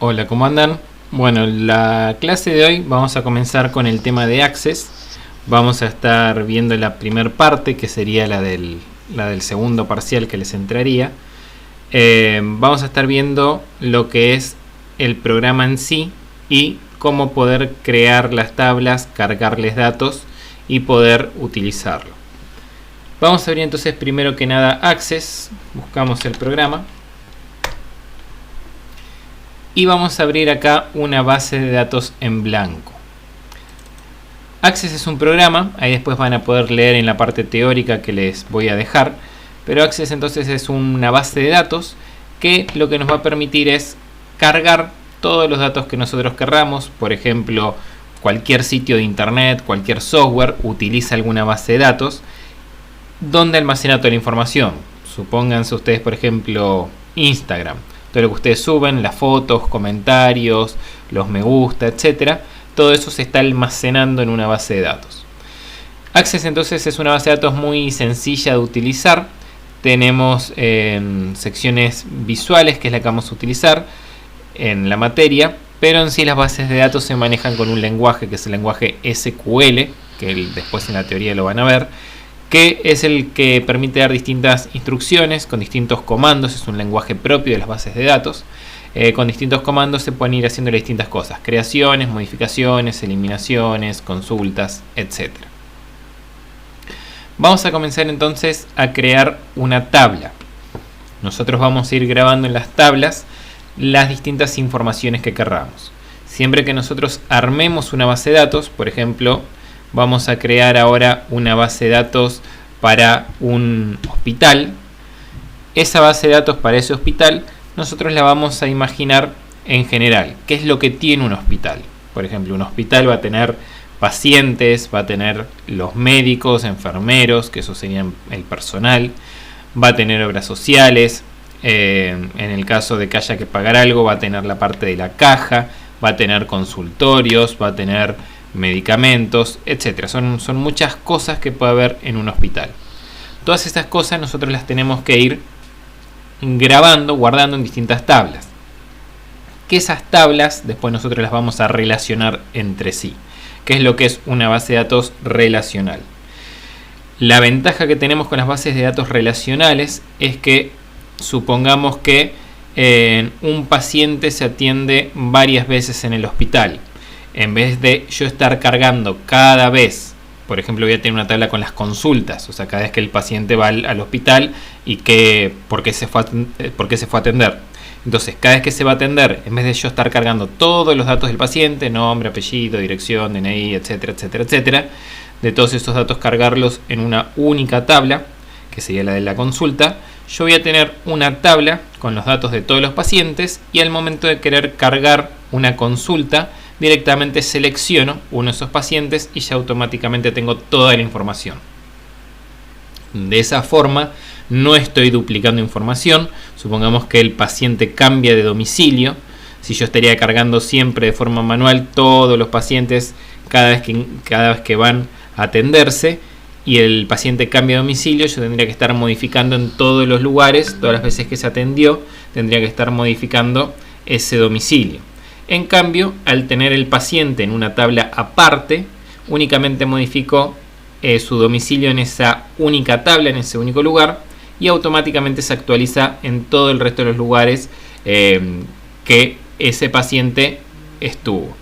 Hola, ¿cómo andan? Bueno, la clase de hoy vamos a comenzar con el tema de Access. Vamos a estar viendo la primera parte, que sería la del segundo parcial que les entraría. Vamos a estar viendo lo que es el programa en sí y cómo poder crear las tablas, cargarles datos y poder utilizarlo. Vamos a abrir entonces primero que nada Access, buscamos el programa y vamos a abrir acá una base de datos en blanco. Access es un programa, ahí después van a poder leer en la parte teórica que les voy a dejar, pero Access entonces es una base de datos que lo que nos va a permitir es cargar todos los datos que nosotros querramos. Por ejemplo, cualquier sitio de internet, cualquier software utiliza alguna base de datos donde almacena toda la información. Supónganse ustedes, por ejemplo, Instagram. Todo lo que ustedes suben, las fotos, comentarios, los me gusta, etcétera, todo eso se está almacenando en una base de datos. Access entonces es una base de datos muy sencilla de utilizar. Tenemos secciones visuales, que es la que vamos a utilizar en la materia, pero en sí las bases de datos se manejan con un lenguaje que es el lenguaje SQL, que después en la teoría lo van a ver, que es el que permite dar distintas instrucciones con distintos comandos. Es un lenguaje propio de las bases de datos. Con distintos comandos se pueden ir haciendo distintas cosas: creaciones, modificaciones, eliminaciones, consultas, etc. Vamos a comenzar entonces a crear una tabla. Nosotros vamos a ir grabando en las tablas las distintas informaciones que querramos. Siempre que nosotros armemos una base de datos, por ejemplo, vamos a crear ahora una base de datos para un hospital. Esa base de datos para ese hospital nosotros la vamos a imaginar en general. ¿Qué es lo que tiene un hospital? Por ejemplo, un hospital va a tener pacientes, va a tener los médicos, enfermeros, que eso serían el personal, va a tener obras sociales, en el caso de que haya que pagar algo va a tener la parte de la caja, va a tener consultorios, va a tener medicamentos, etcétera. Son muchas cosas que puede haber en un hospital. Todas estas cosas nosotros las tenemos que ir grabando, guardando en distintas tablas. Que esas tablas después nosotros las vamos a relacionar entre sí. ¿Qué es lo que es una base de datos relacional? La ventaja que tenemos con las bases de datos relacionales es que supongamos que un paciente se atiende varias veces en el hospital. En vez de yo estar cargando cada vez, por ejemplo, voy a tener una tabla con las consultas, o sea, cada vez que el paciente va al hospital y por qué se fue a atender. Entonces, cada vez que se va a atender, en vez de yo estar cargando todos los datos del paciente, nombre, apellido, dirección, DNI, etcétera, etcétera, etcétera, de todos esos datos cargarlos en una única tabla, que sería la de la consulta, yo voy a tener una tabla con los datos de todos los pacientes y al momento de querer cargar una consulta, directamente selecciono uno de esos pacientes y ya automáticamente tengo toda la información. De esa forma no estoy duplicando información. Supongamos que el paciente cambia de domicilio. Si yo estaría cargando siempre de forma manual todos los pacientes cada vez que van a atenderse y el paciente cambia de domicilio, yo tendría que estar modificando en todos los lugares, todas las veces que se atendió, tendría que estar modificando ese domicilio. En cambio, al tener el paciente en una tabla aparte, únicamente modifico su domicilio en esa única tabla, en ese único lugar, y automáticamente se actualiza en todo el resto de los lugares que ese paciente estuvo.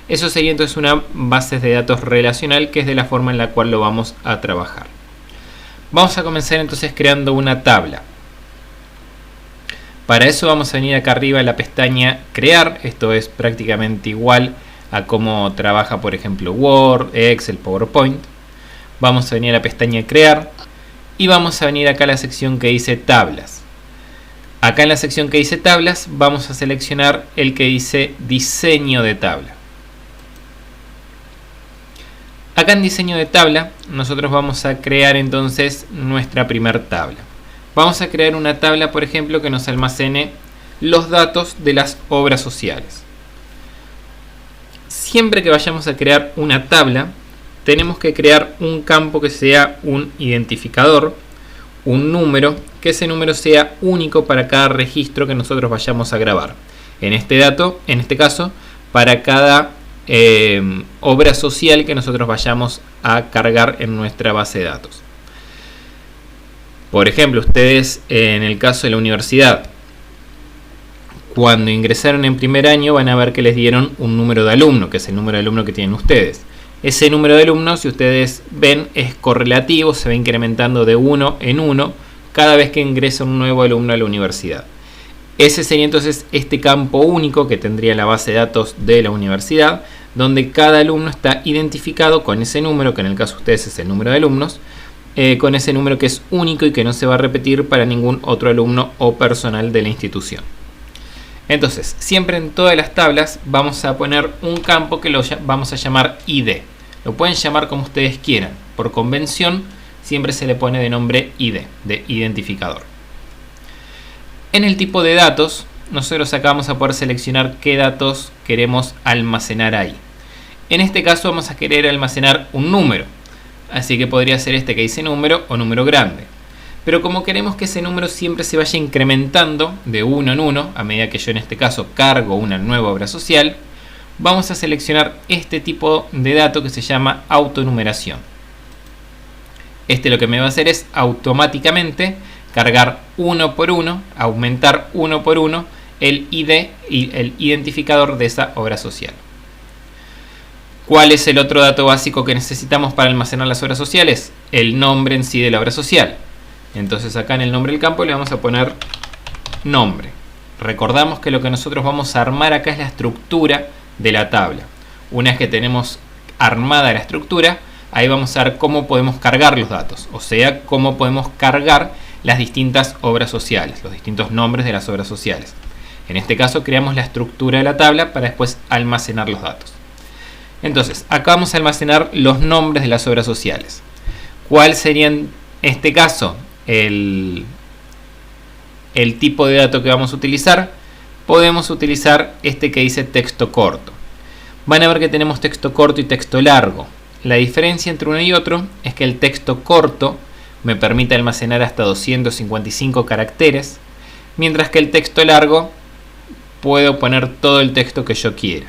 Eso sería entonces una base de datos relacional, que es de la forma en la cual lo vamos a trabajar. Vamos a comenzar entonces creando una tabla. Para eso vamos a venir acá arriba a la pestaña Crear. Esto es prácticamente igual a cómo trabaja, por ejemplo, Word, Excel, PowerPoint. Vamos a venir a la pestaña Crear y vamos a venir acá a la sección que dice Tablas. Acá en la sección que dice Tablas vamos a seleccionar el que dice Diseño de tabla. Acá en Diseño de tabla nosotros vamos a crear entonces nuestra primer tabla. Vamos a crear una tabla, por ejemplo, que nos almacene los datos de las obras sociales. Siempre que vayamos a crear una tabla, tenemos que crear un campo que sea un identificador, un número, que ese número sea único para cada registro que nosotros vayamos a grabar. en este caso, para cada obra social que nosotros vayamos a cargar en nuestra base de datos. Por ejemplo, ustedes en el caso de la universidad, cuando ingresaron en primer año van a ver que les dieron un número de alumno, que es el número de alumno que tienen ustedes. Ese número de alumnos, si ustedes ven, es correlativo, se va incrementando de 1 en 1 cada vez que ingresa un nuevo alumno a la universidad. Ese sería entonces este campo único que tendría la base de datos de la universidad, donde cada alumno está identificado con ese número, que en el caso de ustedes es el número de alumnos, con ese número que es único y que no se va a repetir para ningún otro alumno o personal de la institución. Entonces, siempre en todas las tablas vamos a poner un campo que lo vamos a llamar ID. Lo pueden llamar como ustedes quieran. Por convención, siempre se le pone de nombre ID, de identificador. En el tipo de datos, nosotros acá vamos a poder seleccionar qué datos queremos almacenar ahí. En este caso vamos a querer almacenar un número. Así que podría ser este que dice número o número grande. Pero como queremos que ese número siempre se vaya incrementando de 1 en 1, a medida que yo en este caso cargo una nueva obra social, vamos a seleccionar este tipo de dato que se llama autonumeración. Este lo que me va a hacer es automáticamente cargar uno por uno, aumentar uno por uno el ID y el identificador de esa obra social. ¿Cuál es el otro dato básico que necesitamos para almacenar las obras sociales? El nombre en sí de la obra social. Entonces acá en el nombre del campo le vamos a poner nombre. Recordamos que lo que nosotros vamos a armar acá es la estructura de la tabla. Una vez que tenemos armada la estructura, ahí vamos a ver cómo podemos cargar los datos. O sea, cómo podemos cargar las distintas obras sociales, los distintos nombres de las obras sociales. En este caso creamos la estructura de la tabla para después almacenar los datos. Entonces, acá vamos a almacenar los nombres de las obras sociales. ¿Cuál sería en este caso el tipo de dato que vamos a utilizar? Podemos utilizar este que dice texto corto. Van a ver que tenemos texto corto y texto largo. La diferencia entre uno y otro es que el texto corto me permite almacenar hasta 255 caracteres, mientras que el texto largo puedo poner todo el texto que yo quiera.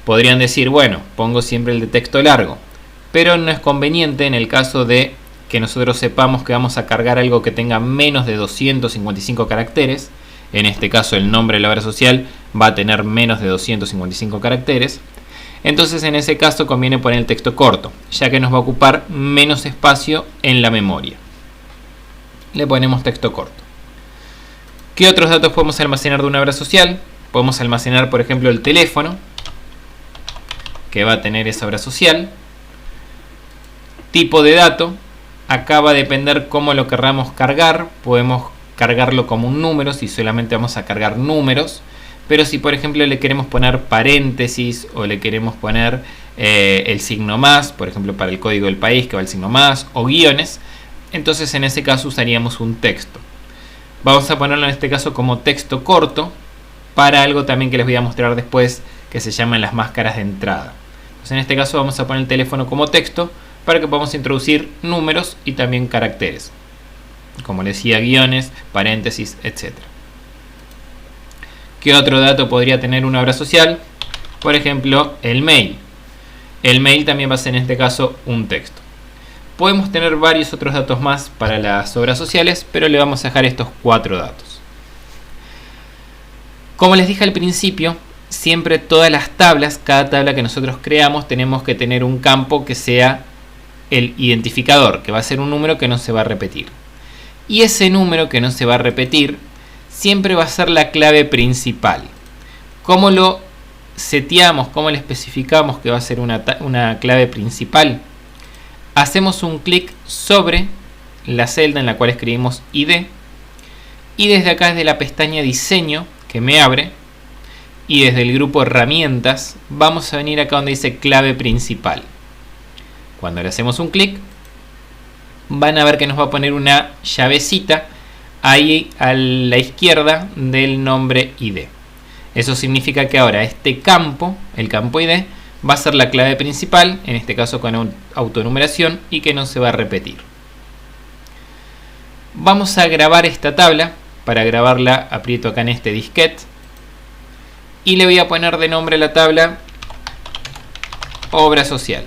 Podrían decir, bueno, pongo siempre el de texto largo, pero no es conveniente en el caso de que nosotros sepamos que vamos a cargar algo que tenga menos de 255 caracteres. En este caso el nombre de la obra social va a tener menos de 255 caracteres. Entonces en ese caso conviene poner el texto corto, ya que nos va a ocupar menos espacio en la memoria. Le ponemos texto corto. ¿Qué otros datos podemos almacenar de una obra social? Podemos almacenar, por ejemplo, el teléfono que va a tener esa obra social. Tipo de dato. Acá va a depender cómo lo querramos cargar. Podemos cargarlo como un número si solamente vamos a cargar números. Pero si por ejemplo le queremos poner paréntesis o le queremos poner el signo más, por ejemplo para el código del país que va el signo más, o guiones, entonces en ese caso usaríamos un texto. Vamos a ponerlo en este caso como texto corto para algo también que les voy a mostrar después que se llaman las máscaras de entrada. Entonces en este caso vamos a poner el teléfono como texto para que podamos introducir números y también caracteres. Como les decía, guiones, paréntesis, etc. ¿Qué otro dato podría tener una obra social? Por ejemplo, el mail. El mail también va a ser en este caso un texto. Podemos tener varios otros datos más para las obras sociales, pero le vamos a dejar estos 4 datos. Como les dije al principio, siempre todas las tablas, cada tabla que nosotros creamos, tenemos que tener un campo que sea el identificador, que va a ser un número que no se va a repetir. Y ese número que no se va a repetir siempre va a ser la clave principal. ¿Cómo lo seteamos? ¿Cómo le especificamos que va a ser una clave principal? Hacemos un clic sobre la celda en la cual escribimos ID y desde acá, desde la pestaña diseño que me abre y desde el grupo herramientas, vamos a venir acá donde dice clave principal. Cuando le hacemos un clic, van a ver que nos va a poner una llavecita ahí a la izquierda del nombre ID. Eso significa que ahora este campo, el campo ID, va a ser la clave principal, en este caso con autonumeración, y que no se va a repetir. Vamos a grabar esta tabla. Para grabarla aprieto acá en este disquete y le voy a poner de nombre a la tabla obra social.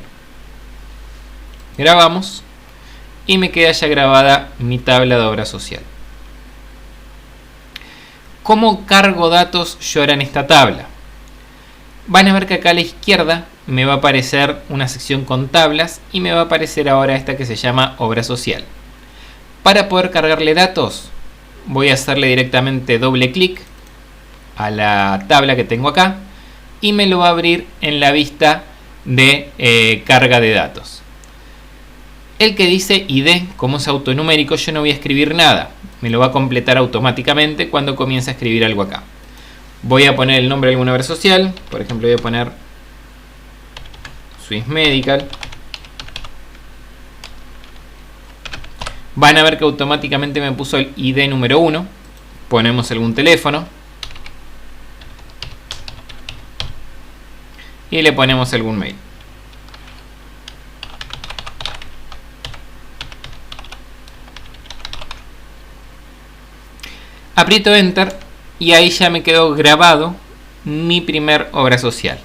Grabamos y me queda ya grabada mi tabla de obra social. ¿Cómo cargo datos yo ahora en esta tabla? Van a ver que acá a la izquierda me va a aparecer una sección con tablas y me va a aparecer ahora esta que se llama obra social. Para poder cargarle datos voy a hacerle directamente doble clic a la tabla que tengo acá y me lo va a abrir en la vista de carga de datos. El que dice ID, como es autonumérico, yo no voy a escribir nada, me lo va a completar automáticamente cuando comience a escribir algo acá. Voy a poner el nombre de alguna obra social, por ejemplo voy a poner Swiss Medical. Van a ver que automáticamente me puso el ID número 1. Ponemos algún teléfono y le ponemos algún mail. Aprieto Enter y ahí ya me quedó grabado mi primer obra social.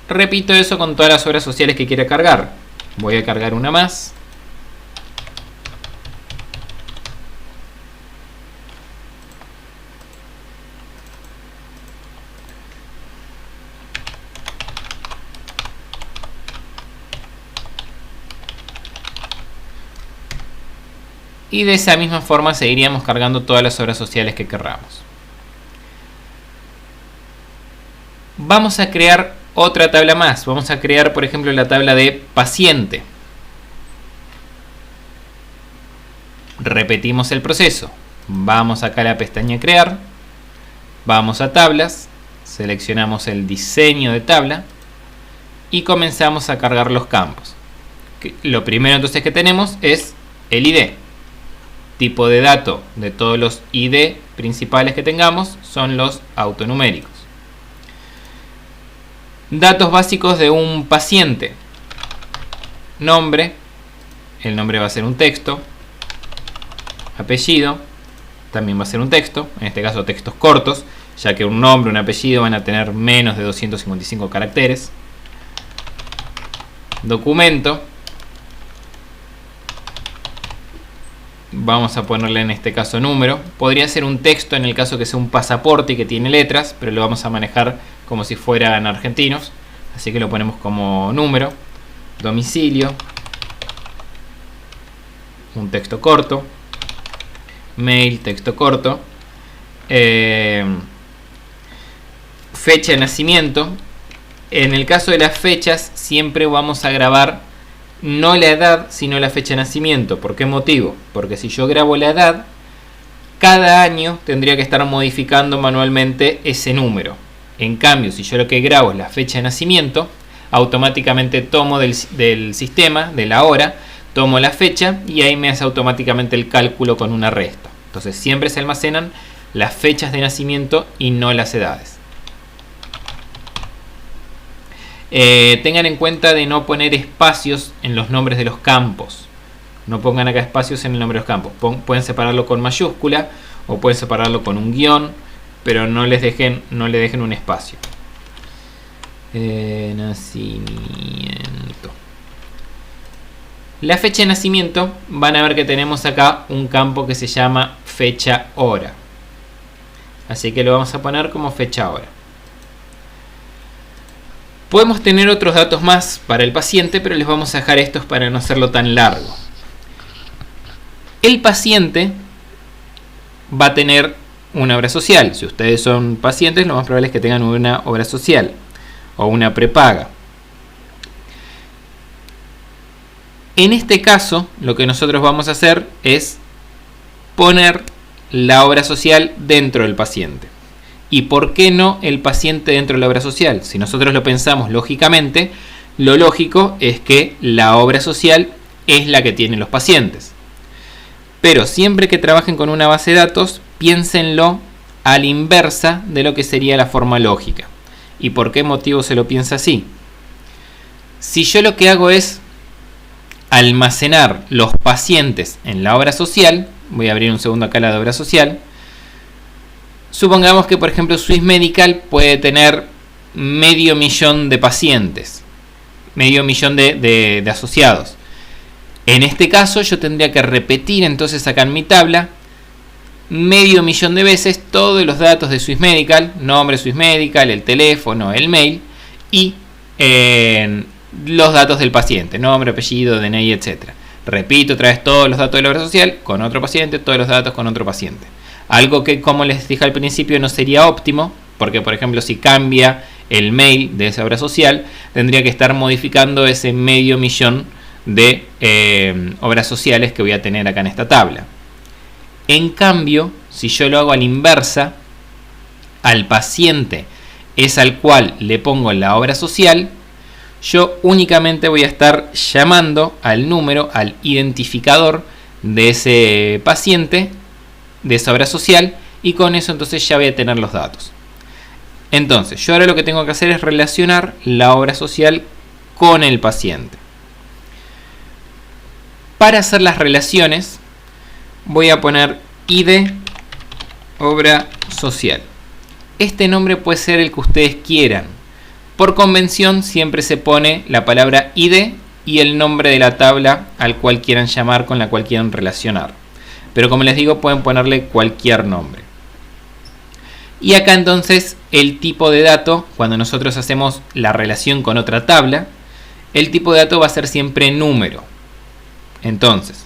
Repito eso con todas las obras sociales que quiera cargar. Voy a cargar una más. Y de esa misma forma seguiríamos cargando todas las obras sociales que querramos. Vamos a crear otra tabla más. Vamos a crear, por ejemplo, la tabla de paciente. Repetimos el proceso. Vamos acá a la pestaña crear. Vamos a tablas. Seleccionamos el diseño de tabla. Y comenzamos a cargar los campos. Lo primero entonces que tenemos es el ID. Tipo de dato de todos los ID principales que tengamos son los autonuméricos. Datos básicos de un paciente. Nombre. El nombre va a ser un texto. Apellido. También va a ser un texto. En este caso textos cortos, ya que un nombre, un apellido van a tener menos de 255 caracteres. Documento. Vamos a ponerle en este caso número. Podría ser un texto en el caso que sea un pasaporte y que tiene letras, pero lo vamos a manejar como si fueran argentinos. Así que lo ponemos como número. Domicilio. Un texto corto. Mail, texto corto. Fecha de nacimiento. En el caso de las fechas siempre vamos a grabar no la edad, sino la fecha de nacimiento. ¿Por qué motivo? Porque si yo grabo la edad, cada año tendría que estar modificando manualmente ese número. En cambio, si yo lo que grabo es la fecha de nacimiento, automáticamente tomo del sistema, de la hora, tomo la fecha y ahí me hace automáticamente el cálculo con una resta. Entonces siempre se almacenan las fechas de nacimiento y no las edades. Tengan en cuenta de no poner espacios en los nombres de los campos. No pongan acá espacios en el nombre de los campos. Pueden separarlo con mayúscula o pueden separarlo con un guión, pero no le dejen un espacio. Nacimiento. La fecha de nacimiento, van a ver que tenemos acá un campo que se llama fecha hora. Así que lo vamos a poner como fecha hora. Podemos tener otros datos más para el paciente, pero les vamos a dejar estos para no hacerlo tan largo. El paciente va a tener una obra social. Si ustedes son pacientes, lo más probable es que tengan una obra social o una prepaga. En este caso, lo que nosotros vamos a hacer es poner la obra social dentro del paciente. ¿Y por qué no el paciente dentro de la obra social? Si nosotros lo pensamos lógicamente, lo lógico es que la obra social es la que tienen los pacientes. Pero siempre que trabajen con una base de datos, piénsenlo a la inversa de lo que sería la forma lógica. ¿Y por qué motivo se lo piensa así? Si yo lo que hago es almacenar los pacientes en la obra social, voy a abrir un segundo acá la de obra social, Supongamos que, por ejemplo, Swiss Medical puede tener 500.000 de pacientes, 500.000 de asociados. En este caso yo tendría que repetir entonces acá en mi tabla 500.000 de veces todos los datos de Swiss Medical, nombre Swiss Medical, el teléfono, el mail y los datos del paciente, nombre, apellido, DNI, etc. Repito otra vez todos los datos de la obra social con otro paciente, todos los datos con otro paciente. Algo que, como les dije al principio, no sería óptimo, porque por ejemplo si cambia el mail de esa obra social, tendría que estar modificando ese 500.000 de obras sociales que voy a tener acá en esta tabla. En cambio, si yo lo hago a la inversa, al paciente es al cual le pongo la obra social, yo únicamente voy a estar llamando al número, al identificador de ese paciente, de esa obra social, y con eso entonces ya voy a tener los datos. Entonces, yo ahora lo que tengo que hacer es relacionar la obra social con el paciente. Para hacer las relaciones, voy a poner ID obra social. Este nombre puede ser el que ustedes quieran. Por convención siempre se pone la palabra ID y el nombre de la tabla al cual quieran llamar, con la cual quieran relacionar. Pero como les digo, pueden ponerle cualquier nombre. Y acá entonces el tipo de dato, cuando nosotros hacemos la relación con otra tabla, el tipo de dato va a ser siempre número. Entonces,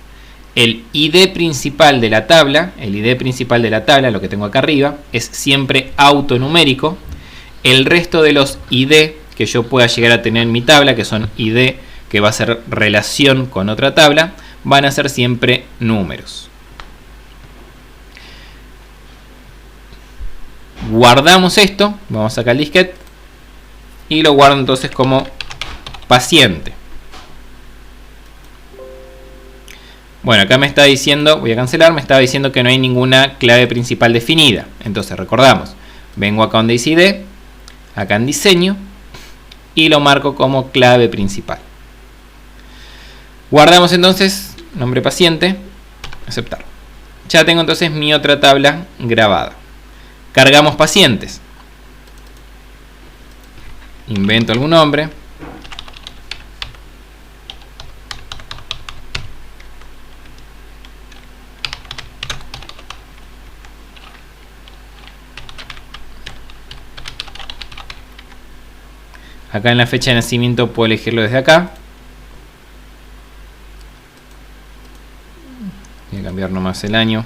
el ID principal de la tabla, lo que tengo acá arriba, es siempre autonumérico. El resto de los ID que yo pueda llegar a tener en mi tabla, que son ID que va a ser relación con otra tabla, van a ser siempre números. Guardamos esto, vamos acá al disquete y lo guardo entonces como paciente. Bueno, acá me está diciendo, voy a cancelar, me estaba diciendo que no hay ninguna clave principal definida. Entonces recordamos, vengo acá donde dice ID, acá en diseño, y lo marco como clave principal. Guardamos entonces, nombre paciente, aceptar. Ya tengo entonces mi otra tabla grabada. Cargamos pacientes. Invento algún nombre. Acá en la fecha de nacimiento puedo elegirlo desde acá. Voy a cambiar nomás el año.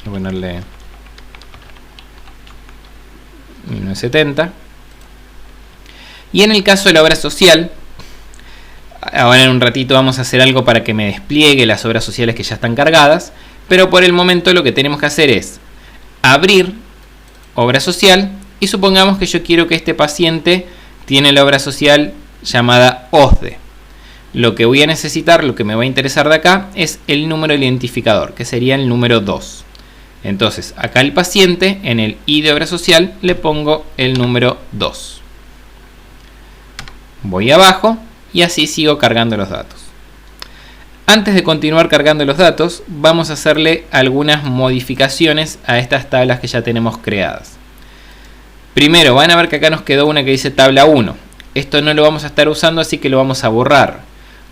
Voy a ponerle 1970. Y en el caso de la obra social, ahora en un ratito vamos a hacer algo para que me despliegue las obras sociales que ya están cargadas. Pero por el momento lo que tenemos que hacer es abrir obra social. Y supongamos que yo quiero que este paciente tiene la obra social llamada OSDE. Lo que voy a necesitar, lo que me va a interesar de acá, es el número del identificador, que sería el número 2. Entonces, acá el paciente, en el I de obra social, le pongo el número 2. Voy abajo y así sigo cargando los datos. Antes de continuar cargando los datos, vamos a hacerle algunas modificaciones a estas tablas que ya tenemos creadas. Primero, van a ver que acá nos quedó una que dice tabla 1. Esto no lo vamos a estar usando, así que lo vamos a borrar.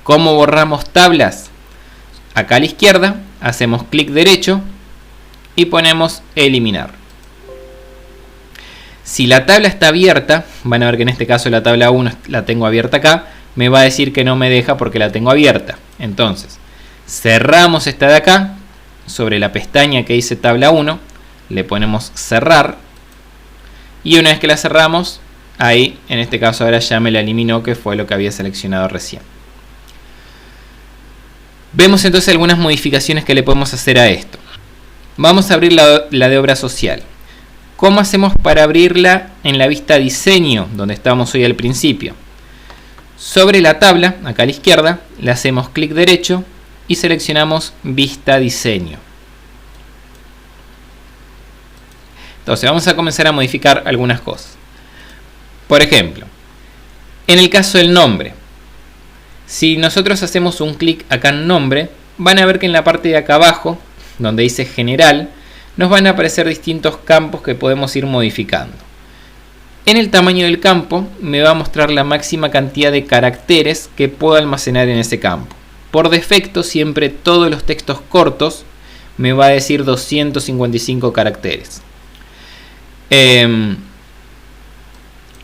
¿Cómo borramos tablas? Acá a la izquierda, hacemos clic derecho y ponemos eliminar. Si la tabla está abierta, van a ver que en este caso la tabla 1 la tengo abierta acá, me va a decir que no me deja porque la tengo abierta. Entonces, cerramos esta de acá, sobre la pestaña que dice tabla 1, le ponemos cerrar. Y una vez que la cerramos, ahí, en este caso ahora ya me la eliminó, que fue lo que había seleccionado recién. Vemos entonces algunas modificaciones que le podemos hacer a esto. Vamos a abrir la de obra social. ¿Cómo hacemos para abrirla en la vista diseño, donde estábamos hoy al principio? Sobre la tabla, acá a la izquierda, le hacemos clic derecho y seleccionamos vista diseño. Entonces vamos a comenzar a modificar algunas cosas. Por ejemplo, en el caso del nombre, si nosotros hacemos un clic acá en nombre, van a ver que en la parte de acá abajo, donde dice general, nos van a aparecer distintos campos que podemos ir modificando. En el tamaño del campo me va a mostrar la máxima cantidad de caracteres que puedo almacenar en ese campo. Por defecto, siempre todos los textos cortos me va a decir 255 caracteres.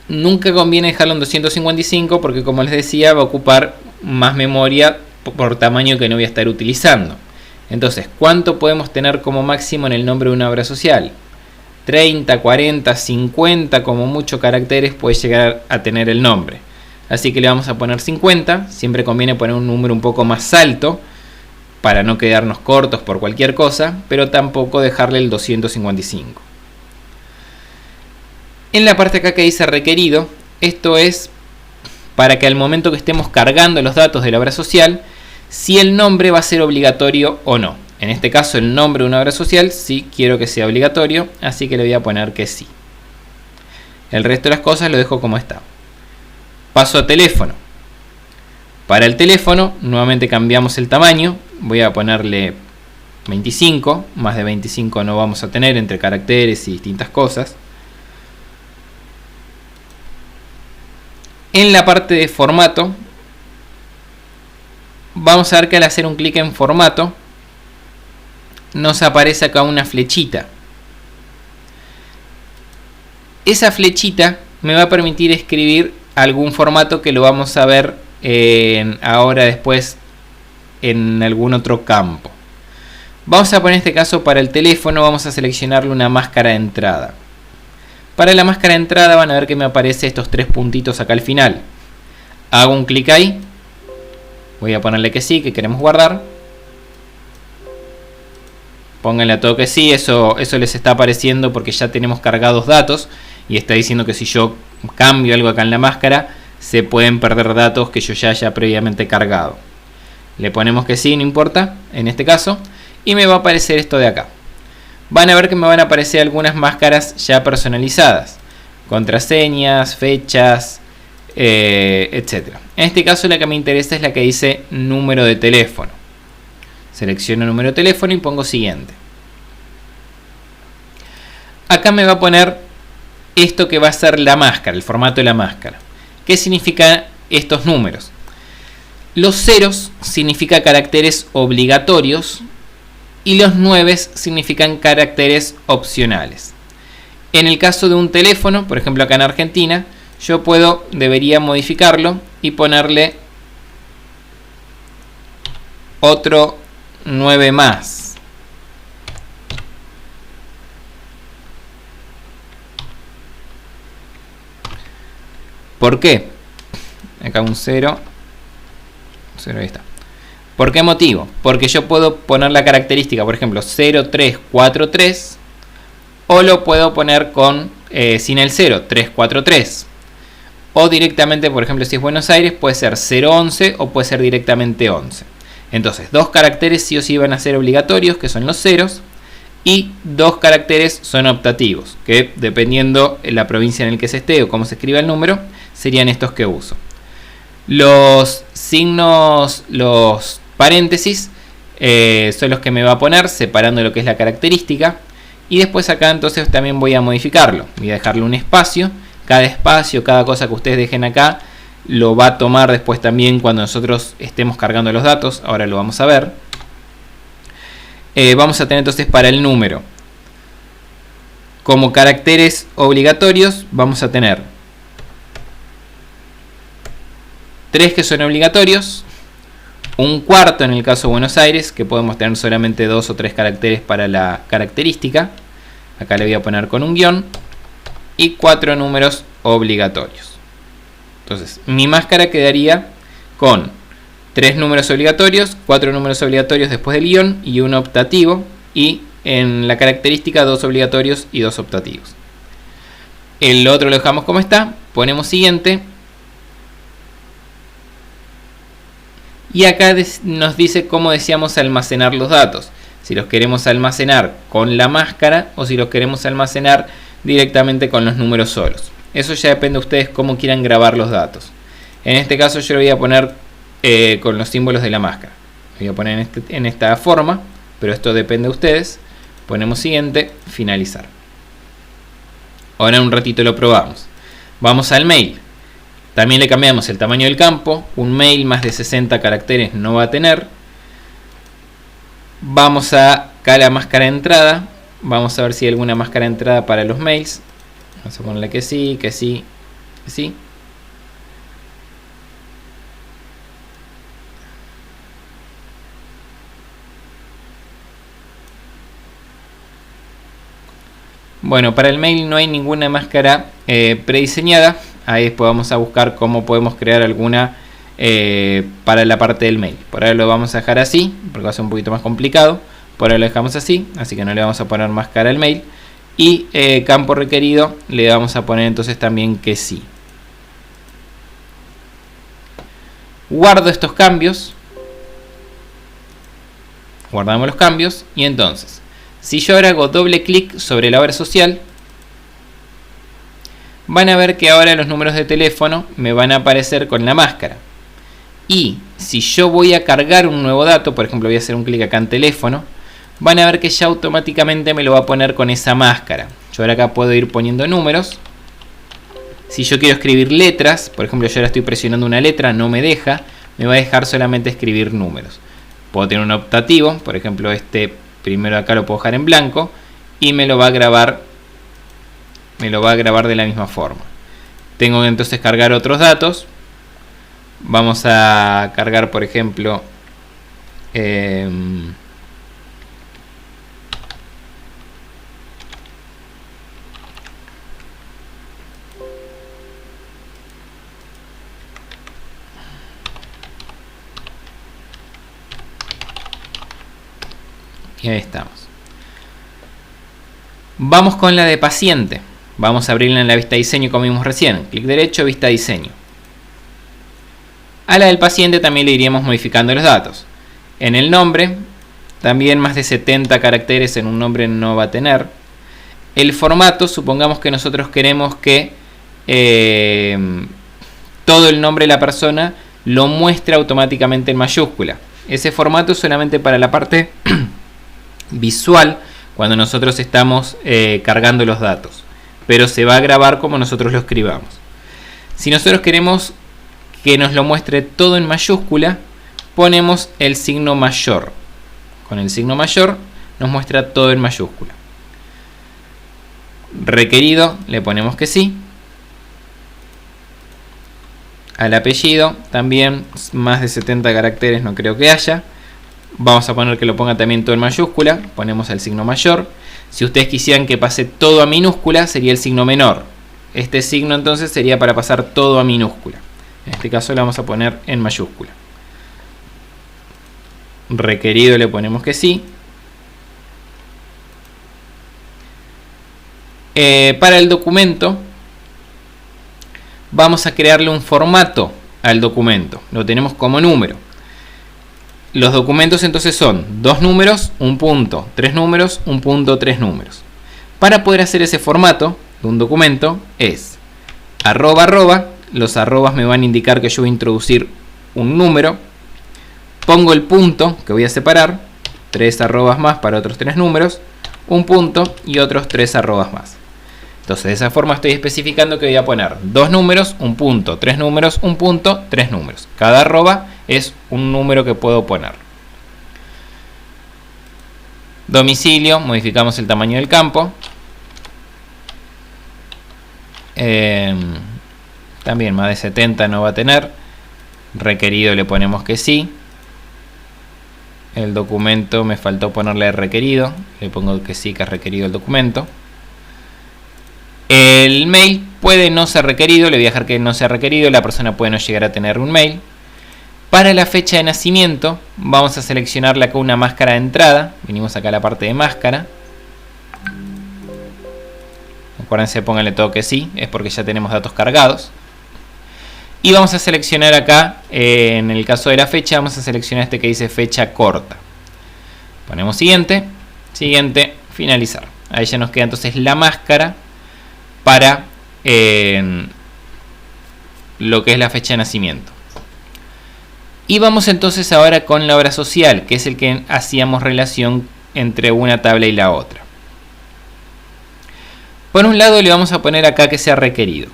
Nunca conviene dejarlo en 255 porque, como les decía, va a ocupar más memoria por tamaño que no voy a estar utilizando. Entonces, ¿cuánto podemos tener como máximo en el nombre de una obra social? 30, 40, 50 como mucho caracteres puede llegar a tener el nombre. Así que le vamos a poner 50. Siempre conviene poner un número un poco más alto para no quedarnos cortos por cualquier cosa, pero tampoco dejarle el 255. En la parte acá que dice requerido, esto es para que al momento que estemos cargando los datos de la obra social, si el nombre va a ser obligatorio o no. En este caso, el nombre de una obra social sí quiero que sea obligatorio, así que le voy a poner que sí. El resto de las cosas lo dejo como está. Paso a teléfono. Para el teléfono, nuevamente cambiamos el tamaño. Voy a ponerle 25. Más de 25 no vamos a tener entre caracteres y distintas cosas. En la parte de formato, vamos a ver que al hacer un clic en formato, nos aparece acá una flechita. Esa flechita me va a permitir escribir algún formato que lo vamos a ver ahora después en algún otro campo. Vamos a poner en este caso para el teléfono, vamos a seleccionarle una máscara de entrada. Para la máscara de entrada van a ver que me aparecen estos tres puntitos acá al final. Hago un clic ahí. Voy a ponerle que sí, que queremos guardar. Pónganle a todo que sí, eso les está apareciendo porque ya tenemos cargados datos. Y está diciendo que si yo cambio algo acá en la máscara, se pueden perder datos que yo ya haya previamente cargado. Le ponemos que sí, no importa, en este caso. Y me va a aparecer esto de acá. Van a ver que me van a aparecer algunas máscaras ya personalizadas. Contraseñas, fechas, etc. En este caso la que me interesa es la que dice número de teléfono. Selecciono número de teléfono y pongo siguiente. Acá me va a poner esto que va a ser la máscara, el formato de la máscara. ¿Qué significan estos números? Los ceros significan caracteres obligatorios y los 9 significan caracteres opcionales. En el caso de un teléfono, por ejemplo acá en Argentina, yo debería modificarlo y ponerle otro 9 más. ¿Por qué? Acá un 0. 0, ahí está. ¿Por qué motivo? Porque yo puedo poner la característica, por ejemplo, 0343, o lo puedo poner con sin el 0, 343. O directamente, por ejemplo, si es Buenos Aires, puede ser 011 o puede ser directamente 11. Entonces, dos caracteres sí o sí van a ser obligatorios, que son los ceros, y dos caracteres son optativos, que dependiendo de la provincia en la que se esté o cómo se escriba el número, serían estos que uso. Los signos, los paréntesis, son los que me va a poner separando lo que es la característica. Y después acá entonces también voy a modificarlo. Voy a dejarle un espacio. Cada espacio, cada cosa que ustedes dejen acá, lo va a tomar después también cuando nosotros estemos cargando los datos. Ahora lo vamos a ver. Vamos a tener entonces para el número, como caracteres obligatorios, vamos a tener 3 que son obligatorios, un cuarto en el caso de Buenos Aires, que podemos tener solamente 2 o 3 caracteres para la característica. Acá le voy a poner con un guión. Y 4 números obligatorios. Entonces, mi máscara quedaría con 3 números obligatorios, 4 números obligatorios después del guión y un optativo. Y en la característica 2 obligatorios y 2 optativos. El otro lo dejamos como está. Ponemos siguiente. Y acá nos dice cómo deseamos almacenar los datos. Si los queremos almacenar con la máscara o si los queremos almacenar directamente con los números solos. Eso ya depende de ustedes cómo quieran grabar los datos. En este caso yo lo voy a poner con los símbolos de la máscara. Lo voy a poner en esta forma, pero esto depende de ustedes. Ponemos siguiente, finalizar. Ahora en un ratito lo probamos. Vamos al mail. También le cambiamos el tamaño del campo. Un mail más de 60 caracteres no va a tener. Vamos acá a la máscara de entrada. Vamos a ver si hay alguna máscara de entrada para los mails. Vamos a ponerle que sí, que sí, que sí. Bueno, para el mail no hay ninguna máscara prediseñada. Ahí después vamos a buscar cómo podemos crear alguna para la parte del mail. Por ahora lo vamos a dejar así, porque va a ser un poquito más complicado. Por ahora lo dejamos así, así que no le vamos a poner máscara al mail. Y campo requerido le vamos a poner entonces también que sí. Guardo estos cambios. Guardamos los cambios y entonces, si yo ahora hago doble clic sobre la obra social, van a ver que ahora los números de teléfono me van a aparecer con la máscara. Y si yo voy a cargar un nuevo dato, por ejemplo voy a hacer un clic acá en teléfono, van a ver que ya automáticamente me lo va a poner con esa máscara. Yo ahora acá puedo ir poniendo números. Si yo quiero escribir letras, por ejemplo yo ahora estoy presionando una letra, no me deja, me va a dejar solamente escribir números. Puedo tener un optativo, por ejemplo este primero acá lo puedo dejar en blanco y me lo va a grabar de la misma forma. Tengo que entonces cargar otros datos. Vamos a cargar por ejemplo y ahí estamos. Vamos con la de paciente. Vamos a abrirla en la vista diseño como vimos recién. Clic derecho, vista diseño. A la del paciente también le iríamos modificando los datos. En el nombre, también más de 70 caracteres en un nombre no va a tener. El formato, supongamos que nosotros queremos que todo el nombre de la persona lo muestre automáticamente en mayúscula. Ese formato es solamente para la parte visual cuando nosotros estamos cargando los datos, pero se va a grabar como nosotros lo escribamos. Si nosotros queremos que nos lo muestre todo en mayúscula, ponemos el signo mayor. Con el signo mayor nos muestra todo en mayúscula. Requerido le ponemos que sí. Al apellido también más de 70 caracteres no creo que haya. Vamos a poner que lo ponga también todo en mayúscula. Ponemos el signo mayor. Si ustedes quisieran que pase todo a minúscula, sería el signo menor. Este signo entonces sería para pasar todo a minúscula. En este caso le vamos a poner en mayúscula. Requerido le ponemos que sí. Para el documento vamos a crearle un formato al documento. Lo tenemos como número. Los documentos entonces son 2 números, un punto, 3 números, un punto, 3 números. Para poder hacer ese formato de un documento es arroba, arroba. Los arrobas me van a indicar que yo voy a introducir un número. Pongo el punto que voy a separar. 3 arrobas más para otros 3 números. Un punto y otros 3 arrobas más. Entonces de esa forma estoy especificando que voy a poner 2 números, un punto, 3 números, un punto, 3 números. Cada arroba es un número que puedo poner. Domicilio, modificamos el tamaño del campo. También más de 70 no va a tener. Requerido le ponemos que sí. El documento me faltó ponerle requerido. Le pongo que sí, que es requerido el documento. El mail puede no ser requerido. Le voy a dejar que no sea requerido. La persona puede no llegar a tener un mail. Para la fecha de nacimiento vamos a seleccionarle acá una máscara de entrada. Venimos acá a la parte de máscara. Acuérdense, pónganle todo que sí. Es porque ya tenemos datos cargados. Y vamos a seleccionar acá, en el caso de la fecha, vamos a seleccionar este que dice fecha corta. Ponemos siguiente, siguiente, finalizar. Ahí ya nos queda entonces la máscara para lo que es la fecha de nacimiento. Y vamos entonces ahora con la obra social, que es el que hacíamos relación entre una tabla y la otra. Por un lado le vamos a poner acá que sea requerido.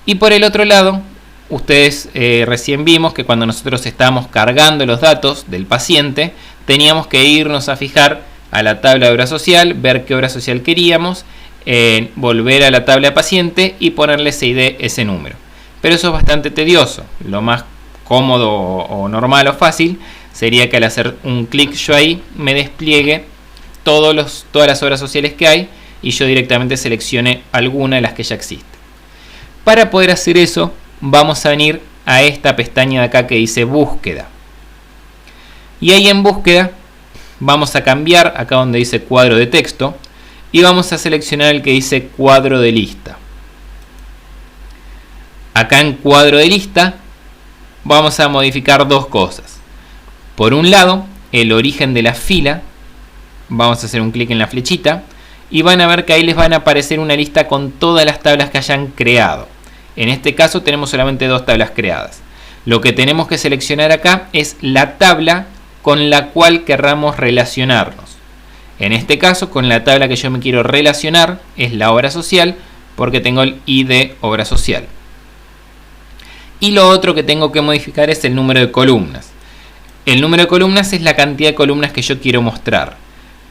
Y por el otro lado, ustedes recién vimos que cuando nosotros estábamos cargando los datos del paciente, teníamos que irnos a fijar a la tabla de obra social, ver qué obra social queríamos, volver a la tabla de paciente y ponerle ese ID, ese número. Pero eso es bastante tedioso. Lo más cómodo o normal o fácil sería que al hacer un clic yo ahí me despliegue todas las obras sociales que hay y yo directamente seleccione alguna de las que ya existe. Para poder hacer eso vamos a venir a esta pestaña de acá que dice búsqueda. Y ahí en búsqueda vamos a cambiar acá donde dice cuadro de texto y vamos a seleccionar el que dice cuadro de lista. Acá en cuadro de lista vamos a modificar dos cosas. Por un lado, el origen de la fila. Vamos a hacer un clic en la flechita y van a ver que ahí les van a aparecer una lista con todas las tablas que hayan creado. En este caso tenemos solamente dos tablas creadas. Lo que tenemos que seleccionar acá es la tabla con la cual querramos relacionarnos. En este caso, con la tabla que yo me quiero relacionar es la obra social, porque tengo el ID obra social. Y lo otro que tengo que modificar es el número de columnas. El número de columnas es la cantidad de columnas que yo quiero mostrar.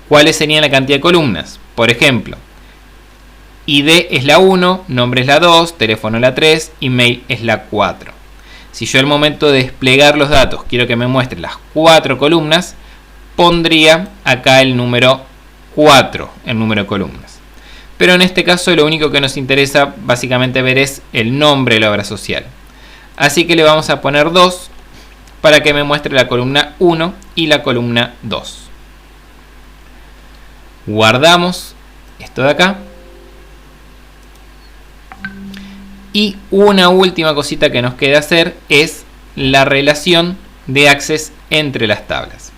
¿Cuáles serían la cantidad de columnas? Por ejemplo, ID es la 1, nombre es la 2, teléfono la 3, email es la 4. Si yo al momento de desplegar los datos quiero que me muestre las 4 columnas, pondría acá el número 4, el número de columnas. Pero en este caso lo único que nos interesa básicamente ver es el nombre de la obra social. Así que le vamos a poner 2 para que me muestre la columna 1 y la columna 2. Guardamos esto de acá. Y una última cosita que nos queda hacer es la relación de access entre las tablas.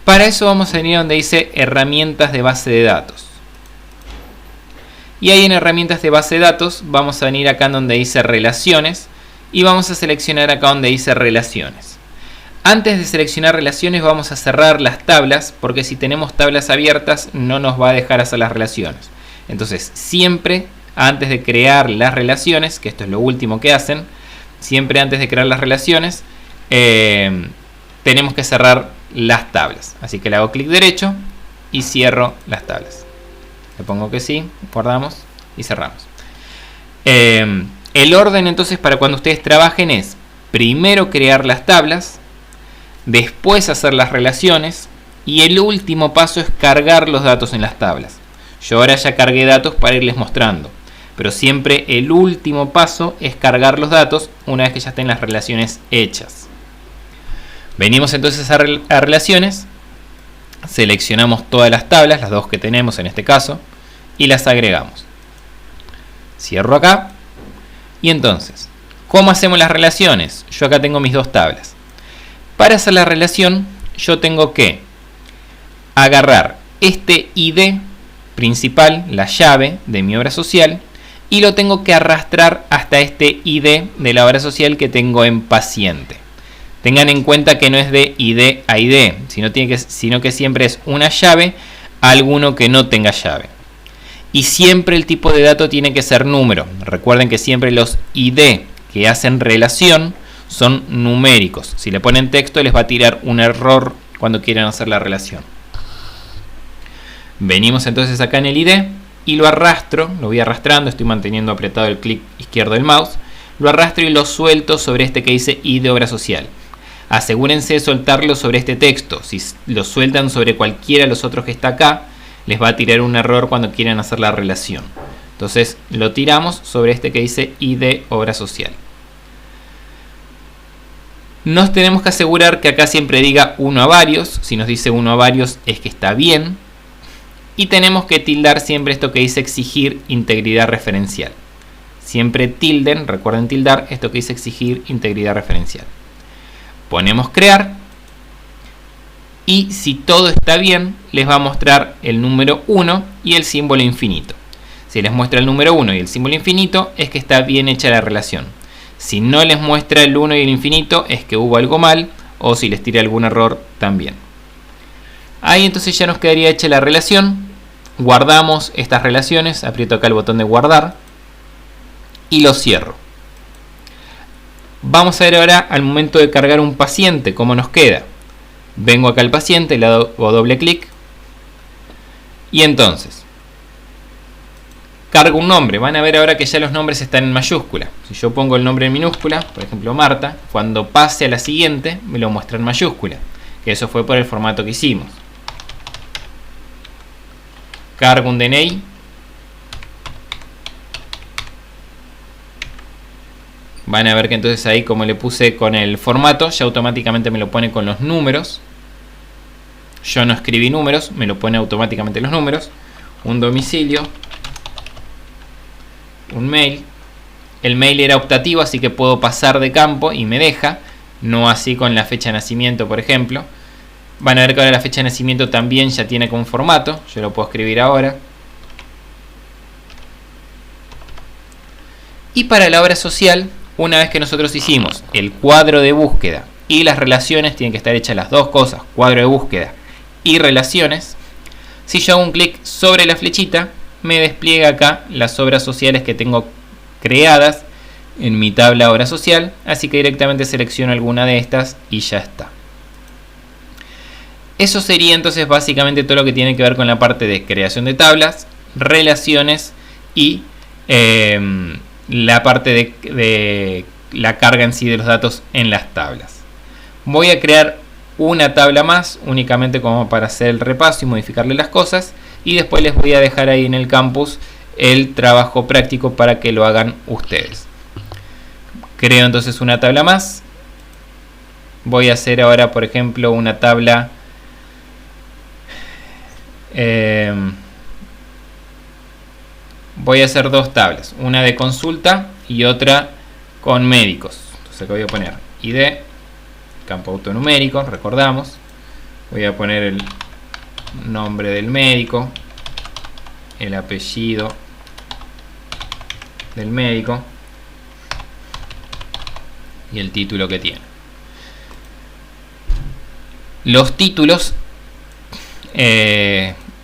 Para eso vamos a venir a donde dice herramientas de base de datos. Y ahí en herramientas de base de datos vamos a venir acá donde dice relaciones y vamos a seleccionar acá donde dice relaciones. Antes de seleccionar relaciones vamos a cerrar las tablas, porque si tenemos tablas abiertas no nos va a dejar hacer las relaciones. Entonces siempre antes de crear las relaciones, que esto es lo último que hacen, siempre antes de crear las relaciones tenemos que cerrar las tablas. Así que le hago clic derecho y cierro las tablas. Le pongo que sí, guardamos y cerramos. El orden entonces para cuando ustedes trabajen es primero crear las tablas, después hacer las relaciones y el último paso es cargar los datos en las tablas. Yo ahora ya cargué datos para irles mostrando, pero siempre el último paso es cargar los datos una vez que ya estén las relaciones hechas. Venimos entonces a relaciones, seleccionamos todas las tablas, las dos que tenemos en este caso, y las agregamos. Cierro acá y entonces, ¿cómo hacemos las relaciones? Yo acá tengo mis dos tablas. Para hacer la relación yo tengo que agarrar este ID principal, la llave de mi obra social, y lo tengo que arrastrar hasta este ID de la obra social que tengo en paciente. Tengan en cuenta que no es de ID a ID, sino que siempre es una llave a alguno que no tenga llave. Y siempre el tipo de dato tiene que ser número. Recuerden que siempre los ID que hacen relación son numéricos. Si le ponen texto les va a tirar un error cuando quieran hacer la relación. Venimos entonces acá en el ID y lo arrastro, lo voy arrastrando, estoy manteniendo apretado el clic izquierdo del mouse, lo arrastro y lo suelto sobre este que dice ID obra social. Asegúrense de soltarlo sobre este texto. Si lo sueltan sobre cualquiera de los otros que está acá, les va a tirar un error cuando quieran hacer la relación. Entonces lo tiramos sobre este que dice ID obra social. Nos tenemos que asegurar que acá siempre diga 1 a varios. Si nos dice 1 a varios es que está bien. Y tenemos que tildar siempre esto que dice exigir integridad referencial. Siempre tilden, recuerden tildar esto que dice exigir integridad referencial. Ponemos crear. Y si todo está bien, les va a mostrar el número 1 y el símbolo infinito. Si les muestra el número 1 y el símbolo infinito, es que está bien hecha la relación. Si no les muestra el 1 y el infinito, es que hubo algo mal, o si les tira algún error también. Ahí entonces ya nos quedaría hecha la relación. Guardamos estas relaciones, aprieto acá el botón de guardar y lo cierro. Vamos a ver ahora al momento de cargar un paciente cómo nos queda. Vengo acá al paciente, le hago doble clic y entonces cargo un nombre. Van a ver ahora que ya los nombres están en mayúscula. Si yo pongo el nombre en minúscula, por ejemplo Marta, cuando pase a la siguiente me lo muestra en mayúscula, que eso fue por el formato que hicimos. Cargo un DNI. Van a ver que entonces ahí, como le puse con el formato, ya automáticamente me lo pone con los números. Yo no escribí números, me lo pone automáticamente los números. Un domicilio. Un mail. El mail era optativo, así que puedo pasar de campo y me deja. No así con la fecha de nacimiento, por ejemplo. Van a ver que ahora la fecha de nacimiento también ya tiene como formato. Yo lo puedo escribir ahora. Y para la obra social, una vez que nosotros hicimos el cuadro de búsqueda y las relaciones, tienen que estar hechas las dos cosas, cuadro de búsqueda y relaciones. Si yo hago un clic sobre la flechita, me despliega acá las obras sociales que tengo creadas en mi tabla obra social, así que directamente selecciono alguna de estas y ya está. Eso sería entonces básicamente todo lo que tiene que ver con la parte de creación de tablas, relaciones y la parte de la carga en sí de los datos en las tablas. Voy a crear una tabla más únicamente como para hacer el repaso y modificarle las cosas, y después les voy a dejar ahí en el campus el trabajo práctico para que lo hagan ustedes. Creo entonces una tabla más. Voy a hacer ahora, por ejemplo, una tabla voy a hacer dos tablas, una de consulta y otra con médicos. Entonces acá voy a poner ID, campo autonumérico, recordamos. Voy a poner el nombre del médico, el apellido del médico y el título que tiene. Los títulos,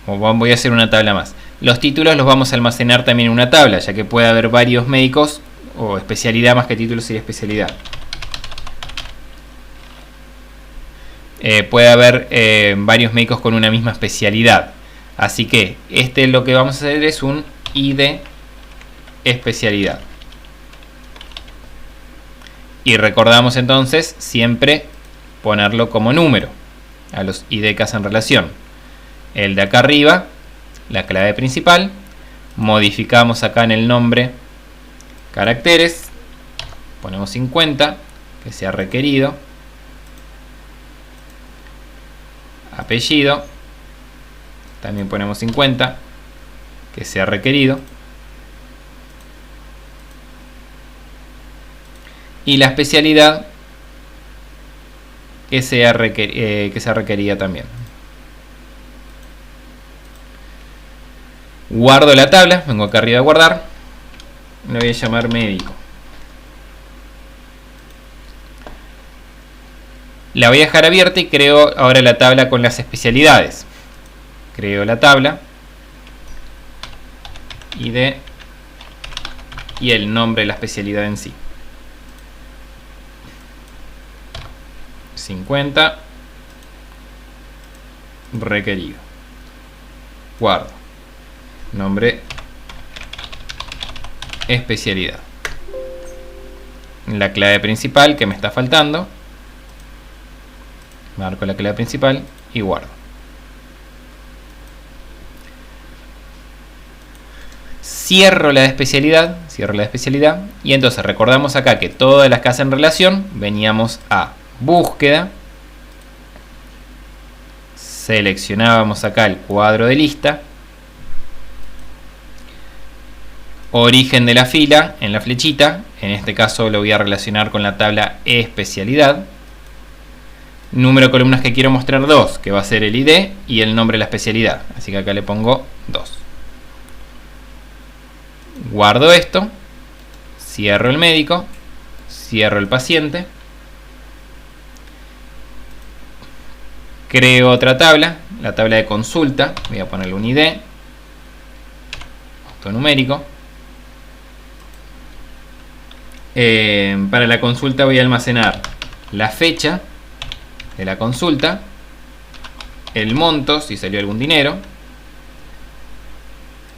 voy a hacer una tabla más. Los títulos los vamos a almacenar también en una tabla, ya que puede haber varios médicos, o especialidad más que título sería especialidad. Puede haber varios médicos con una misma especialidad. Así que lo que vamos a hacer es un ID especialidad. Y recordamos entonces siempre ponerlo como número a los ID que hacen relación. El de acá arriba, la clave principal. Modificamos acá en el nombre caracteres. Ponemos 50, que sea requerido. Apellido. También ponemos 50, que sea requerido. Y la especialidad, que sea requerida también. Guardo la tabla, vengo acá arriba a guardar. Le voy a llamar médico. La voy a dejar abierta y creo ahora la tabla con las especialidades. Creo la tabla. ID y el nombre de la especialidad en sí. 50. Requerido. Guardo. Nombre. Especialidad. La clave principal que me está faltando. Marco la clave principal y guardo. Cierro la especialidad. Y entonces recordamos acá que todas las que hacen relación veníamos a búsqueda. Seleccionábamos acá el cuadro de lista. Origen de la fila en la flechita. En este caso lo voy a relacionar con la tabla especialidad. Número de columnas que quiero mostrar 2, que va a ser el ID y el nombre de la especialidad. Así que acá le pongo 2. Guardo esto. Cierro el médico. Cierro el paciente. Creo otra tabla, la tabla de consulta. Voy a ponerle un ID autonumérico. Para la consulta voy a almacenar la fecha de la consulta, el monto si salió algún dinero,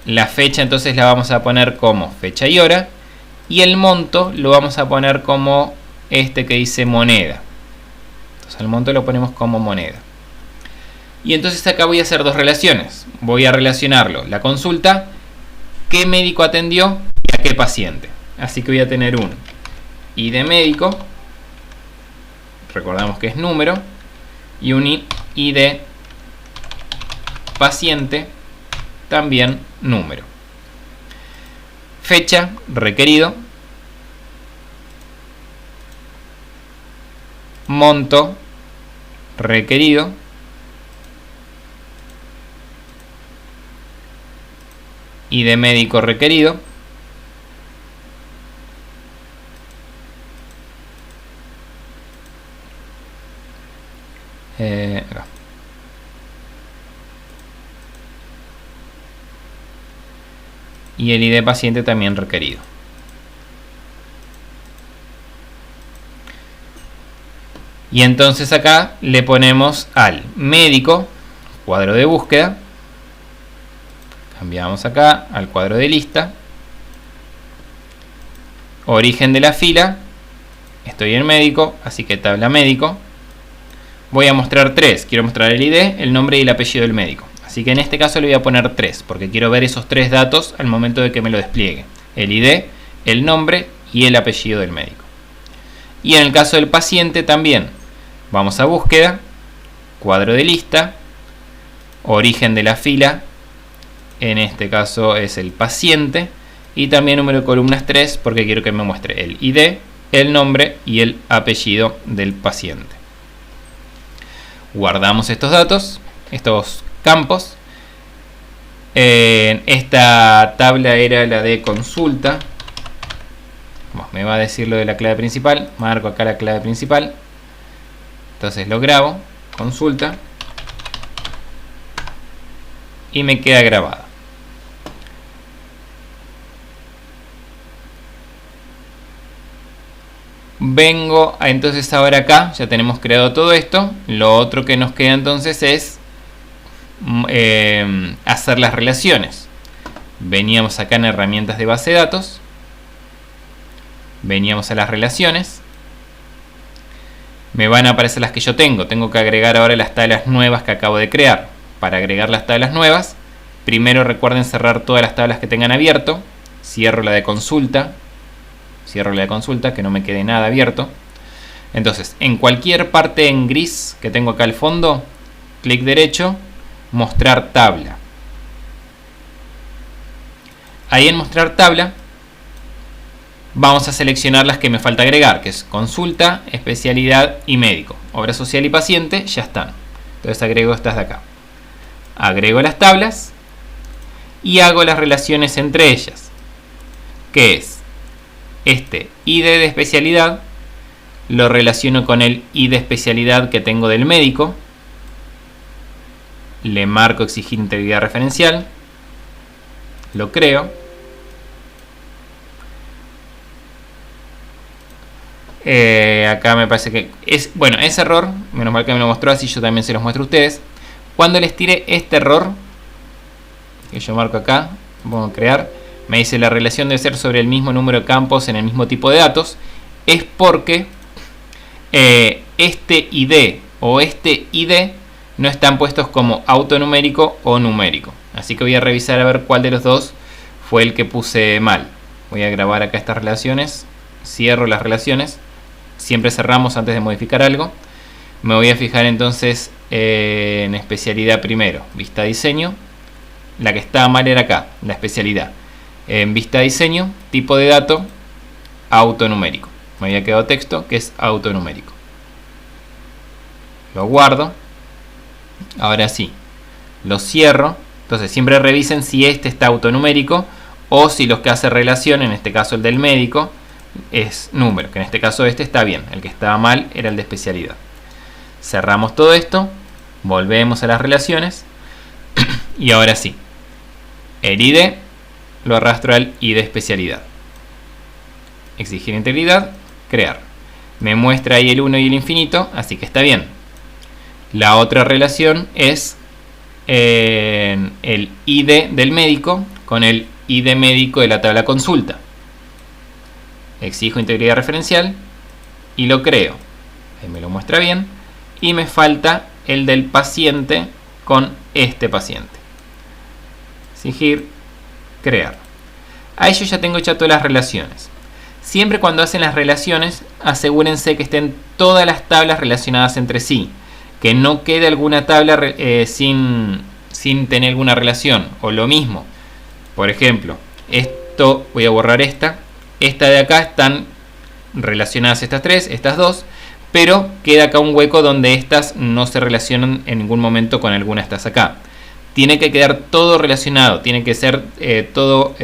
la fecha entonces la vamos a poner como fecha y hora, y el monto lo vamos a poner como este que dice moneda. Entonces el monto lo ponemos como moneda. Y entonces acá voy a hacer dos relaciones. Voy a relacionarlo, la consulta, qué médico atendió y a qué paciente. Así que voy a tener un ID médico, recordamos que es número, y un ID paciente, también número. Fecha, requerido. Monto, requerido. ID médico requerido. Acá. Y el ID paciente también requerido. Y entonces acá le ponemos al médico, cuadro de búsqueda. Cambiamos acá al cuadro de lista. Origen de la fila. Estoy en médico, así que tabla médico. Voy a mostrar tres. Quiero mostrar el ID, el nombre y el apellido del médico. Así que en este caso le voy a poner 3, porque quiero ver esos 3 datos al momento de que me lo despliegue. El ID, el nombre y el apellido del médico. Y en el caso del paciente también. Vamos a búsqueda, cuadro de lista, origen de la fila, en este caso es el paciente, y también número de columnas 3, porque quiero que me muestre el ID, el nombre y el apellido del paciente. Guardamos estos datos, estos campos. Esta tabla era la de consulta. Me va a decir lo de la clave principal. Marco acá la clave principal. Entonces lo grabo, consulta, y me queda grabada. Vengo a, entonces ahora acá, ya tenemos creado todo esto. Lo otro que nos queda entonces es hacer las relaciones. Veníamos acá en herramientas de base de datos, veníamos a las relaciones, me van a aparecer las que yo tengo que agregar ahora las tablas nuevas que acabo de crear. Para agregar las tablas nuevas, primero recuerden cerrar todas las tablas que tengan abierto. Cierro la de consulta, que no me quede nada abierto. Entonces, en cualquier parte en gris que tengo acá al fondo, clic derecho, mostrar tabla. Ahí en mostrar tabla vamos a seleccionar las que me falta agregar, que es consulta, especialidad y médico. Obra social y paciente ya están. Entonces agrego estas de acá. Agrego las tablas y hago las relaciones entre ellas, que es este ID de especialidad, lo relaciono con el ID de especialidad que tengo del médico. Le marco exigir integridad referencial, lo creo, acá me parece que es, bueno, ese error, menos mal que me lo mostró, así yo también se los muestro a ustedes. Cuando les tire este error, que yo marco acá, pongo crear, me dice la relación debe ser sobre el mismo número de campos en el mismo tipo de datos, es porque este ID o este ID no están puestos como autonumérico o numérico. Así que voy a revisar a ver cuál de los dos fue el que puse mal. Voy a grabar acá estas relaciones, cierro las relaciones, siempre cerramos antes de modificar algo. Me voy a fijar entonces en especialidad primero, vista diseño. La que estaba mal era acá, la especialidad. En vista diseño, tipo de dato, autonumérico. Me había quedado texto que es autonumérico. Lo guardo. Ahora sí, lo cierro. Entonces siempre revisen si este está autonumérico o si los que hace relación, en este caso el del médico, es número, que en este caso este está bien. El que estaba mal era el de especialidad. Cerramos todo esto, Volvemos a las relaciones. Y ahora sí. El ID lo arrastro al ID especialidad. Exigir integridad, crear. Me muestra ahí el 1 y el infinito, así que está bien. La otra relación es el ID del médico con el ID médico de la tabla consulta. Exijo integridad referencial y lo creo. Ahí me lo muestra bien. Y me falta el del paciente con este paciente. Exigir, crear. Ahí yo ya tengo todas las relaciones. Siempre cuando hacen las relaciones, asegúrense que estén todas las tablas relacionadas entre sí. Que no quede alguna tabla sin tener alguna relación. O lo mismo. Por ejemplo, esto, voy a borrar esta. Esta de acá están relacionadas estas tres, estas dos. Pero queda acá un hueco donde estas no se relacionan en ningún momento con alguna de estas acá. Tiene que quedar todo relacionado. Tiene que ser todo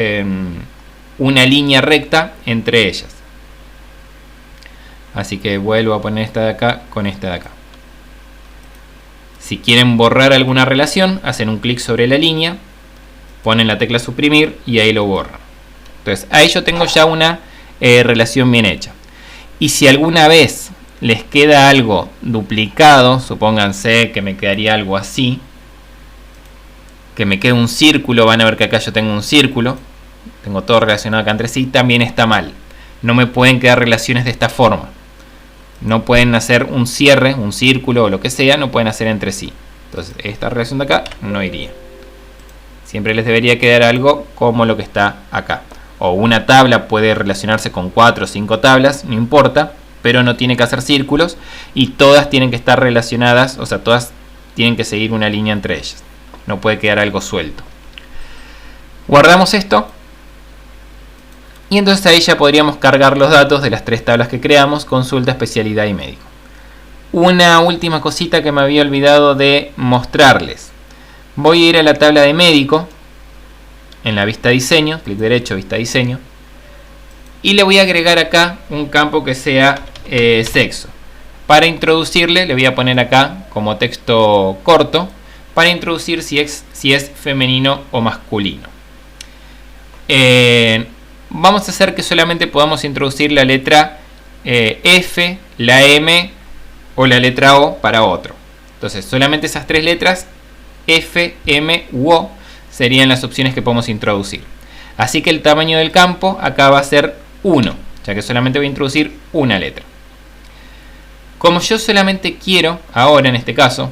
una línea recta entre ellas. Así que vuelvo a poner esta de acá con esta de acá. Si quieren borrar alguna relación, hacen un clic sobre la línea, ponen la tecla suprimir y ahí lo borran. Entonces ahí yo tengo ya una relación bien hecha. Y si alguna vez les queda algo duplicado, supónganse que me quedaría algo así, que me quede un círculo, van a ver que acá yo tengo un círculo, tengo todo relacionado acá entre sí, también está mal. No me pueden quedar relaciones de esta forma. No pueden hacer un cierre, un círculo o lo que sea, no pueden hacer entre sí. Entonces esta relación de acá no iría. Siempre les debería quedar algo como lo que está acá. O una tabla puede relacionarse con 4 o 5 tablas, no importa, pero no tiene que hacer círculos y todas tienen que estar relacionadas, o sea, todas tienen que seguir una línea entre ellas. No puede quedar algo suelto. Guardamos esto. Y entonces ahí ya podríamos cargar los datos de las tres tablas que creamos: consulta, especialidad y médico. Una última cosita que me había olvidado de mostrarles. Voy a ir a la tabla de médico, en la vista diseño, clic derecho, vista diseño. Y le voy a agregar acá un campo que sea sexo. Para introducirle, le voy a poner acá como texto corto, para introducir si es femenino o masculino. Vamos a hacer que solamente podamos introducir la letra F, la M o la letra O para otro. Entonces solamente esas tres letras, F, M u O, serían las opciones que podemos introducir. Así que el tamaño del campo acá va a ser 1, ya que solamente voy a introducir una letra. Como yo solamente quiero, ahora en este caso,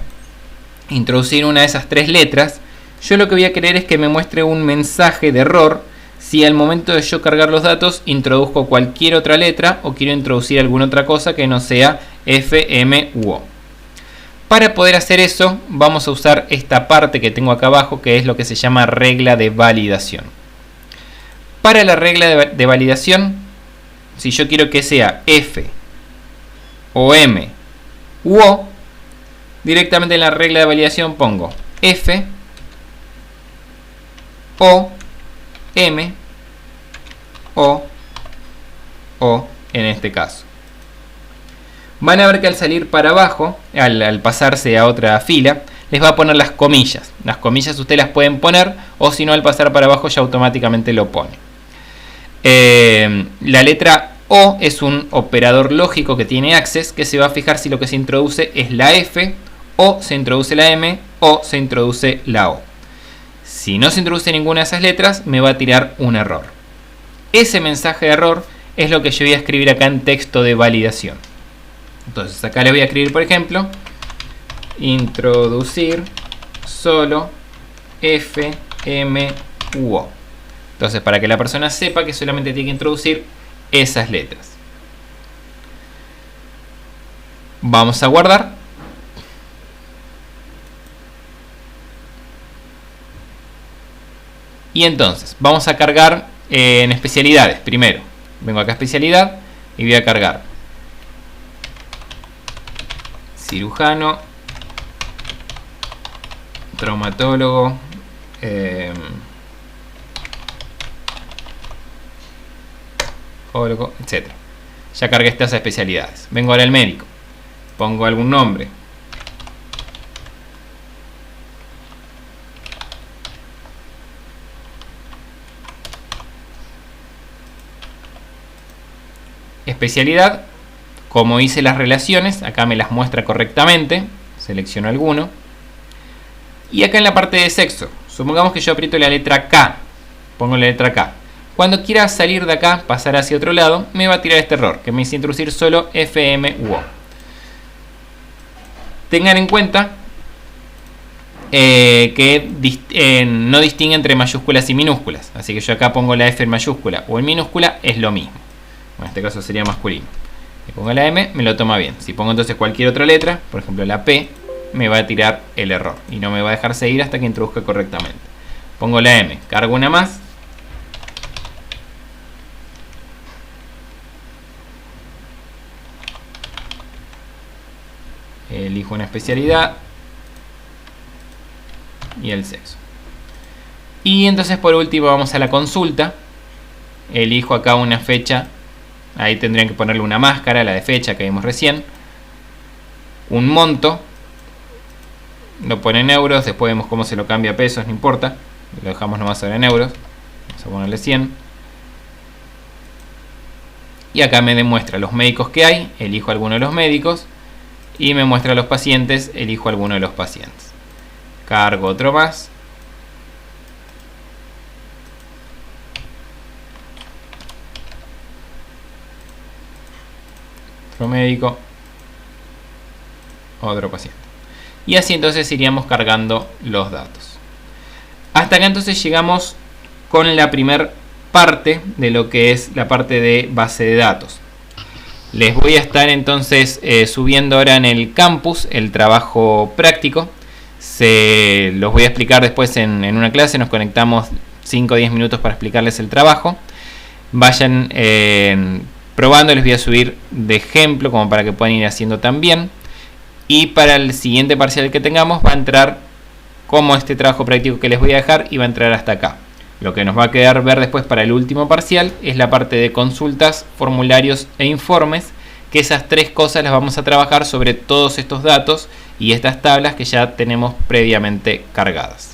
introducir una de esas tres letras, yo lo que voy a querer es que me muestre un mensaje de error si al momento de yo cargar los datos introduzco cualquier otra letra o quiero introducir alguna otra cosa que no sea F, M u O. Para poder hacer eso, vamos a usar esta parte que tengo acá abajo, que es lo que se llama regla de validación. Para la regla de validación, si yo quiero que sea F o M u O, directamente en la regla de validación pongo F o M o en este caso. Van a ver que al salir para abajo, al pasarse a otra fila, les va a poner las comillas. Las comillas ustedes las pueden poner, o si no, al pasar para abajo ya automáticamente lo pone. La letra O es un operador lógico que tiene access, que se va a fijar si lo que se introduce es la F, o se introduce la M, o se introduce la O. Si no se introduce ninguna de esas letras, me va a tirar un error. Ese mensaje de error es lo que yo voy a escribir acá en texto de validación. Entonces acá le voy a escribir, por ejemplo, introducir solo F, M u O. Entonces, para que la persona sepa que solamente tiene que introducir esas letras. Vamos a guardar. Y entonces, vamos a cargar en especialidades. Primero, vengo acá a especialidad y voy a cargar cirujano, traumatólogo, etc. Ya cargué estas especialidades. Vengo ahora al médico, pongo algún nombre, especialidad, como hice las relaciones, acá me las muestra correctamente, selecciono alguno. Y acá en la parte de sexo, supongamos que yo aprieto la letra K, pongo la letra K. Cuando quiera salir de acá, pasar hacia otro lado, me va a tirar este error, que me dice introducir solo FM u O. Tengan en cuenta que no distingue entre mayúsculas y minúsculas. Así que yo acá pongo la F en mayúscula o en minúscula, es lo mismo. En este caso sería masculino. Si pongo la M, me lo toma bien. Si pongo entonces cualquier otra letra, por ejemplo la P, me va a tirar el error y no me va a dejar seguir hasta que introduzca correctamente. Pongo la M, cargo una más. Elijo una especialidad y el sexo. Y entonces por último vamos a la consulta. Elijo acá una fecha. Ahí tendrían que ponerle una máscara, la de fecha que vimos recién. Un monto. Lo pone en euros. Después vemos cómo se lo cambia a pesos, no importa. Lo dejamos nomás ahora en euros. Vamos a ponerle 100. Y acá me demuestra los médicos que hay. Elijo alguno de los médicos. Y me muestra los pacientes. Elijo alguno de los pacientes. Cargo otro más. Otro médico. Otro paciente. Y así entonces iríamos cargando los datos. Hasta acá entonces llegamos con la primera parte de lo que es la parte de base de datos. Les voy a estar entonces subiendo ahora en el campus el trabajo práctico. Los voy a explicar después en una clase. Nos conectamos 5 o 10 minutos para explicarles el trabajo. Vayan probando, les voy a subir de ejemplo como para que puedan ir haciendo también. Y para el siguiente parcial que tengamos va a entrar como este trabajo práctico que les voy a dejar y va a entrar hasta acá. Lo que nos va a quedar ver después para el último parcial es la parte de consultas, formularios e informes, que esas tres cosas las vamos a trabajar sobre todos estos datos y estas tablas que ya tenemos previamente cargadas.